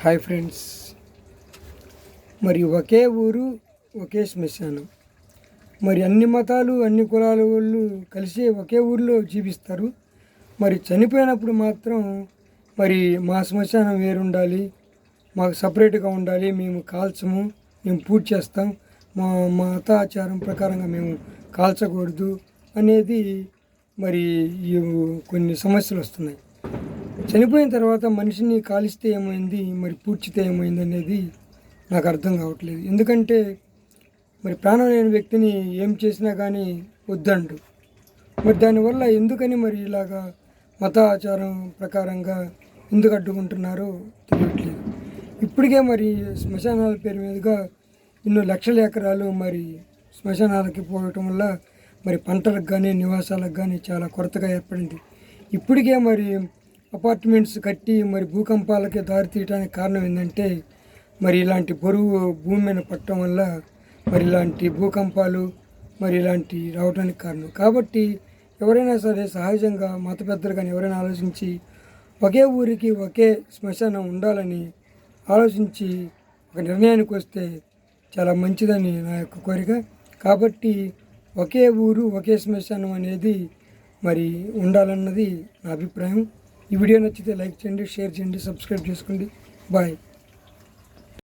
Hi friends, మరి ఒకే ఊరు ఒకే శ్మశానం. మరి అన్ని మతాలు అన్ని కులాల వాళ్ళు కలిసి ఒకే ఊరిలో జీవిస్తారు. మరి చనిపోయినప్పుడు మాత్రం మరి మా శ్మశానం వేరుండాలి, మాకు సపరేట్గా ఉండాలి, మేము కాల్చము, మేము పూజ చేస్తాం, మా మతాచారం ప్రకారంగా మేము కాల్చకూడదు అనేది మరి కొన్ని సమస్యలు వస్తున్నాయి. చనిపోయిన తర్వాత మనిషిని కాలిస్తే ఏమైంది, మరి పూడ్చితే ఏమైంది అనేది నాకు అర్థం కావట్లేదు. ఎందుకంటే మరి ప్రాణం లేని వ్యక్తిని ఏం చేసినా కానీ వద్దండు. మరి దానివల్ల ఎందుకని మరి ఇలాగా మతాచారం ప్రకారంగా ఎందుకు అడ్డుకుంటున్నారో తెలియట్లేదు. ఇప్పటికే మరి శ్మశానాల పేరు మీదుగా ఎన్నో లక్షల ఎకరాలు మరి శ్మశానాలకి పోవటం వల్ల మరి పంటలకు కానీ నివాసాలకు కానీ చాలా కొరతగా ఏర్పడింది. ఇప్పటికే మరి అపార్ట్మెంట్స్ కట్టి మరి భూకంపాలకి దారి తీయడానికి కారణం ఏంటంటే మరి ఇలాంటి బరువు భూమి మీద పట్టడం వల్ల మరి ఇలాంటి భూకంపాలు మరి ఇలాంటి రావడానికి కారణం. కాబట్టి ఎవరైనా సరే సహజంగా మత పెద్దలు కానీ ఎవరైనా ఆలోచించి ఒకే ఊరికి ఒకే శ్మశానం ఉండాలని ఆలోచించి ఒక నిర్ణయానికి వస్తే చాలా మంచిదని నా యొక్క కోరిక. కాబట్టి ఒకే ఊరు ఒకే శ్మశానం అనేది మరి ఉండాలన్నది నా అభిప్రాయం. ఈ వీడియో నచ్చితే లైక్ చేయండి, షేర్ చేయండి, సబ్స్క్రైబ్ చేసుకోండి. బాయ్.